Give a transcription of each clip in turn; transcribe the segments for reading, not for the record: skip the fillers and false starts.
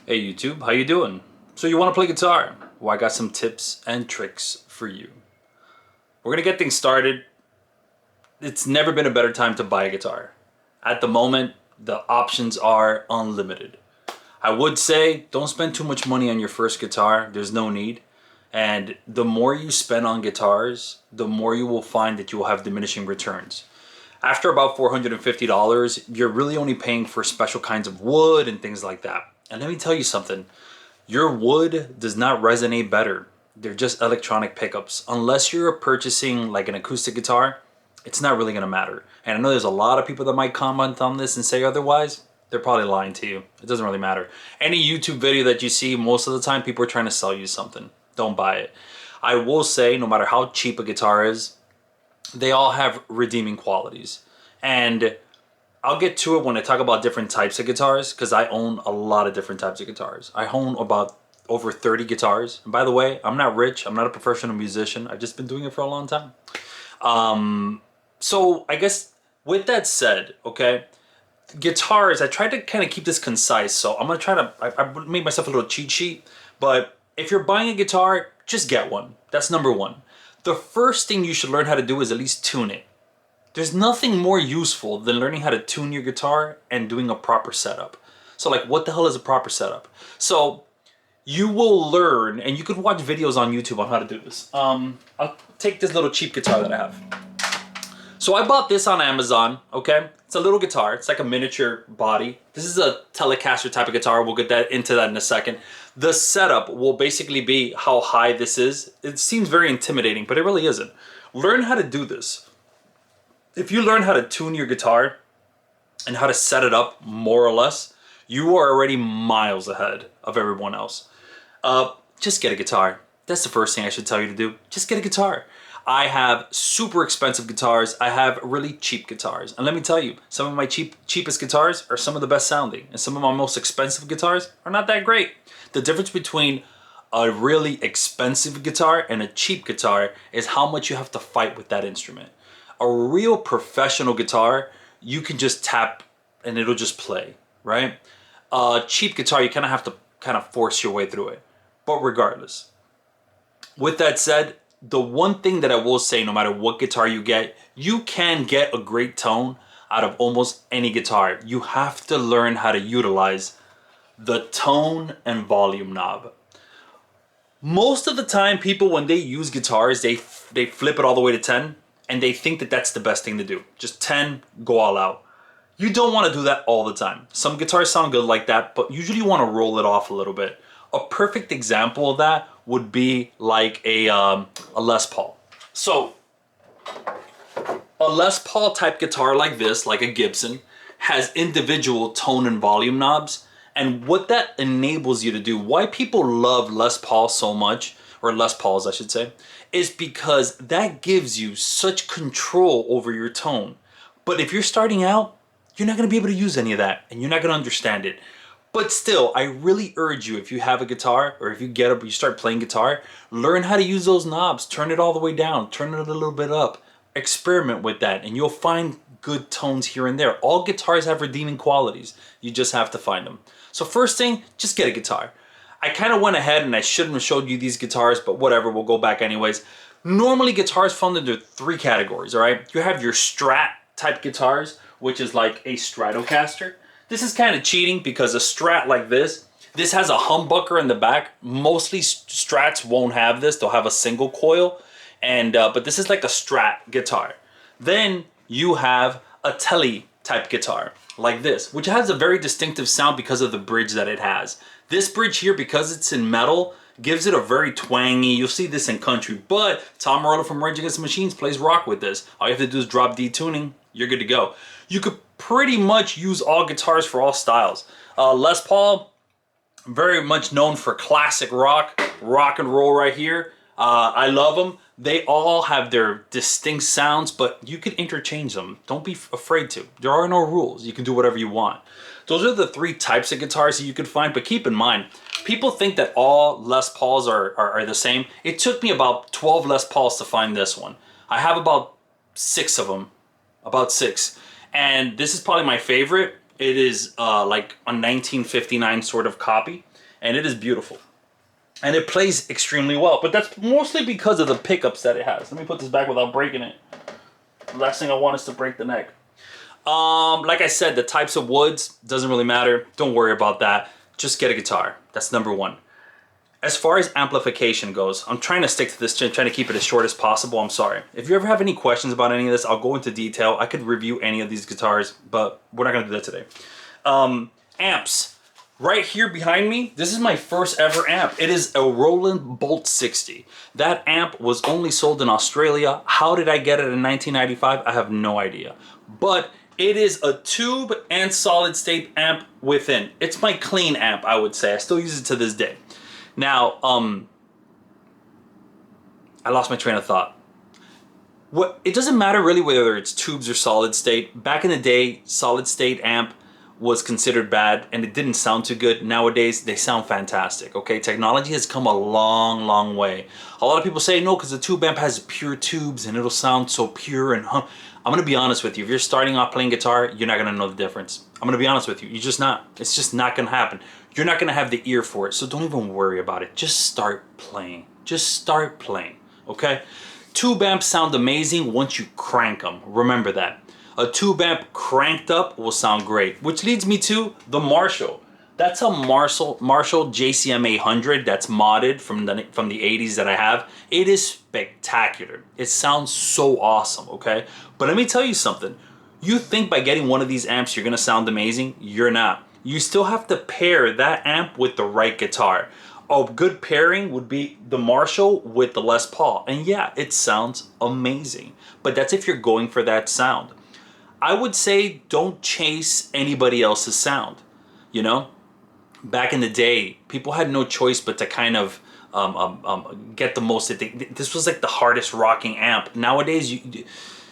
Hey YouTube, how you doing? So you want to play guitar? Well, I got some tips and tricks for you. We're gonna get things started. It's never been a better time to buy a guitar. At the moment, the options are unlimited. I would say don't spend too much money on your first guitar. There's no need. And the more you spend on guitars, the more you will find that you will have diminishing returns. After about $450, you're really only paying for special kinds of wood and things like that. And let me tell you something, your wood does not resonate better. They're just electronic pickups. Unless you're purchasing like an acoustic guitar, it's not really gonna matter. And I know there's a lot of people that might comment on this and say otherwise. They're probably lying to you. It doesn't really matter. Any YouTube video that you see, most of the time people are trying to sell you something. Don't buy it. I will say, no matter how cheap a guitar is, they all have redeeming qualities. And I'll get to it when I talk about different types of guitars, because I own a lot of different types of guitars. I own about over 30 guitars. And by the way, I'm not rich. I'm not a professional musician. I've just been doing it for a long time. So I guess with that said, okay, guitars, I tried to kind of keep this concise. So I'm going to try to, I made myself a little cheat sheet. But if you're buying a guitar, just get one. That's number one. The first thing you should learn how to do is at least tune it. There's nothing more useful than learning how to tune your guitar and doing a proper setup. So like, what the hell is a proper setup? So you will learn, and you could watch videos on YouTube on how to do this. I'll take this little cheap guitar that I have. So I bought this on Amazon, okay? It's a little guitar, it's like a miniature body. This is a Telecaster type of guitar, we'll get into that in a second. The setup will basically be how high this is. It seems very intimidating, but it really isn't. Learn how to do this. If you learn how to tune your guitar and how to set it up more or less, you are already miles ahead of everyone else. Just get a guitar. That's the first thing I should tell you to do. Just get a guitar. I have super expensive guitars. I have really cheap guitars. And let me tell you, some of my cheapest guitars are some of the best sounding. And some of my most expensive guitars are not that great. The difference between a really expensive guitar and a cheap guitar is how much you have to fight with that instrument. A real professional guitar, you can just tap and it'll just play, right? A cheap guitar, you kind of have to force your way through it. But regardless, with that said, the one thing that I will say, no matter what guitar you get, you can get a great tone out of almost any guitar. You have to learn how to utilize the tone and volume knob. Most of the time, people, when they use guitars, they flip it all the way to 10. And they think that that's the best thing to do. Just 10, go all out. You don't want to do that all the time. Some guitars sound good like that, but usually you want to roll it off a little bit. A perfect example of that would be like a Les Paul. So a Les Paul type guitar like this, like a Gibson, has individual tone and volume knobs. And what that enables you to do, why people love Les Paul so much, or Les Pauls I should say, is because that gives you such control over your tone. But if you're starting out, you're not going to be able to use any of that and you're not going to understand it. But still, I really urge you, if you have a guitar or if you get up, you start playing guitar, learn how to use those knobs. Turn it all the way down, turn it a little bit up. Experiment with that and you'll find good tones here and there. All guitars have redeeming qualities. You just have to find them. So first thing, just get a guitar. I kind of went ahead and I shouldn't have showed you these guitars, but whatever, we'll go back anyways. Normally guitars fall into three categories, all right? You have your Strat type guitars, which is like a Stratocaster. This is kind of cheating because a Strat like this has a humbucker in the back. Mostly Strats won't have this, they'll have a single coil. And but this is like a Strat guitar. Then you have a Tele type guitar like this, which has a very distinctive sound because of the bridge that it has. This bridge here, because it's in metal, gives it a very twangy, you'll see this in country, but Tom Morello from Rage Against the Machines plays rock with this. All you have to do is drop D tuning, you're good to go. You could pretty much use all guitars for all styles. Les Paul, very much known for classic rock and roll right here. I love them. They all have their distinct sounds, but you can interchange them. Don't be afraid to. There are no rules. You can do whatever you want. Those are the three types of guitars that you could find, but keep in mind, people think that all Les Pauls are the same. It took me about 12 Les Pauls to find this one. I have about 6 of them, about 6. And this is probably my favorite. It is like a 1959 sort of copy, and it is beautiful. And it plays extremely well, but that's mostly because of the pickups that it has. Let me put this back without breaking it. The last thing I want is to break the neck. Like I said, the types of woods doesn't really matter. Don't worry about that. Just get a guitar. That's number one. As far as amplification goes, I'm trying to stick to this, trying to keep it as short as possible. I'm sorry. If you ever have any questions about any of this, I'll go into detail. I could review any of these guitars, but we're not gonna do that today. Amps. Right here behind me, this is my first ever amp. It is a Roland Bolt 60. That amp was only sold in Australia. How did I get it in 1995? I have no idea. But it is a tube and solid state amp within. It's my clean amp, I would say. I still use it to this day. Now, I lost my train of thought. It doesn't matter really whether it's tubes or solid state. Back in the day, solid state amp was considered bad and it didn't sound too good. Nowadays, they sound fantastic, okay? Technology has come a long, long way. A lot of people say, no, because the tube amp has pure tubes and it'll sound so pure and I'm gonna be honest with you. If you're starting off playing guitar, you're not gonna know the difference. I'm gonna be honest with you. You're just not. It's just not gonna happen. You're not gonna have the ear for it, so don't even worry about it. Just start playing. Just start playing, okay? Tube amps sound amazing once you crank them. Remember that. A tube amp cranked up will sound great, which leads me to the Marshall. That's a Marshall JCM 800 that's modded from the 80s that I have. It is spectacular. It sounds so awesome, okay? But let me tell you something. You think by getting one of these amps you're gonna sound amazing? You're not. You still have to pair that amp with the right guitar. A good pairing would be the Marshall with the Les Paul. And yeah, it sounds amazing. But that's if you're going for that sound. I would say don't chase anybody else's sound. You know, back in the day, people had no choice but to kind of get the most. This was like the hardest rocking amp. Nowadays,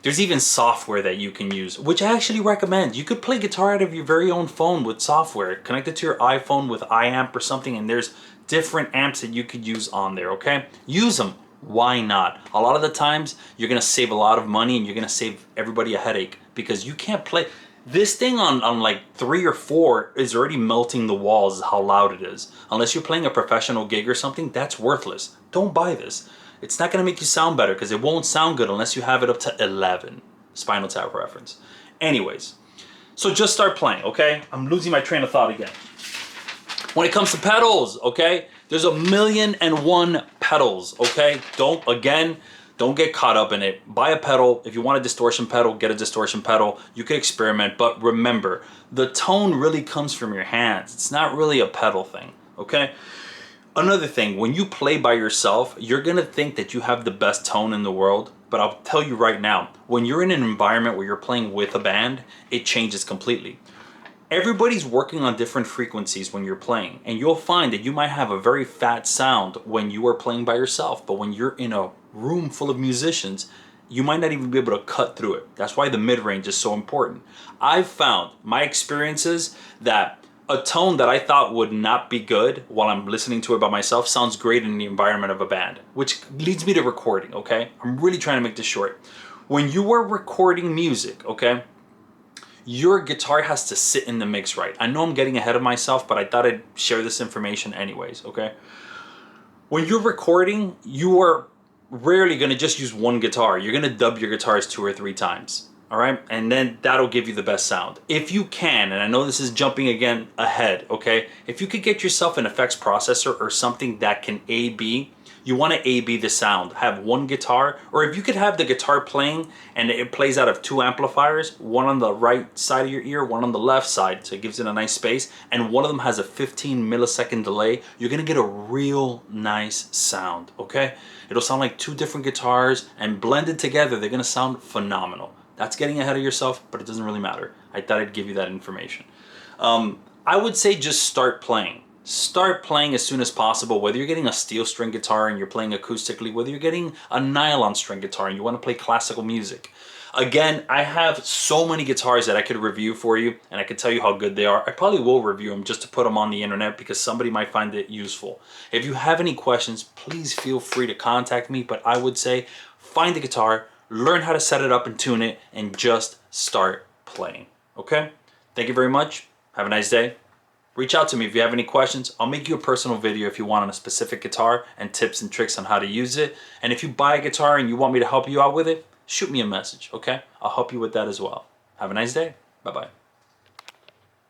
there's even software that you can use, which I actually recommend. You could play guitar out of your very own phone with software. Connect it to your iPhone with iAmp or something, and there's different amps that you could use on there, okay? Use them. Why not? A lot of the times, you're gonna save a lot of money and you're gonna save everybody a headache because you can't play. This thing on like 3 or 4 is already melting the walls how loud it is. Unless you're playing a professional gig or something, that's worthless. Don't buy this. It's not gonna make you sound better because it won't sound good unless you have it up to 11. Spinal Tap reference. Anyways, so just start playing, okay? I'm losing my train of thought again. When it comes to pedals, okay? There's 1,000,001 pedals, okay? Don't get caught up in it. Buy a pedal. If you want a distortion pedal, get a distortion pedal. You can experiment, but remember, the tone really comes from your hands. It's not really a pedal thing, okay? Another thing, when you play by yourself, you're gonna think that you have the best tone in the world, but I'll tell you right now, when you're in an environment where you're playing with a band, it changes completely. Everybody's working on different frequencies when you're playing, and you'll find that you might have a very fat sound when you are playing by yourself, but when you're in a room full of musicians, you might not even be able to cut through it. That's why the mid-range is so important. I've found, my experiences, that a tone that I thought would not be good while I'm listening to it by myself sounds great in the environment of a band, which leads me to recording, okay? I'm really trying to make this short. When you are recording music, okay, your guitar has to sit in the mix right. I know I'm getting ahead of myself, but I thought I'd share this information anyways, okay? When you're recording, you are rarely gonna just use one guitar. You're gonna dub your guitars 2 or 3 times, all right? And then that'll give you the best sound. If you can, and I know this is jumping again ahead, okay? If you could get yourself an effects processor or something that can A/B, you want to A/B the sound. Have one guitar, or if you could have the guitar playing and it plays out of 2 amplifiers, one on the right side of your ear, one on the left side, so it gives it a nice space, and one of them has a 15 millisecond delay, you're gonna get a real nice sound, okay? It'll sound like 2 different guitars, and blended together, they're gonna sound phenomenal. That's getting ahead of yourself, but it doesn't really matter. I thought I'd give you that information. I would say just start playing. Start playing as soon as possible, whether you're getting a steel string guitar and you're playing acoustically, whether you're getting a nylon string guitar and you want to play classical music. Again, I have so many guitars that I could review for you and I could tell you how good they are. I probably will review them just to put them on the internet because somebody might find it useful. If you have any questions, please feel free to contact me, but I would say find the guitar, learn how to set it up and tune it, and just start playing, okay? Thank you very much. Have a nice day. Reach out to me if you have any questions. I'll make you a personal video if you want on a specific guitar and tips and tricks on how to use it. And if you buy a guitar and you want me to help you out with it, shoot me a message, okay? I'll help you with that as well. Have a nice day. Bye-bye.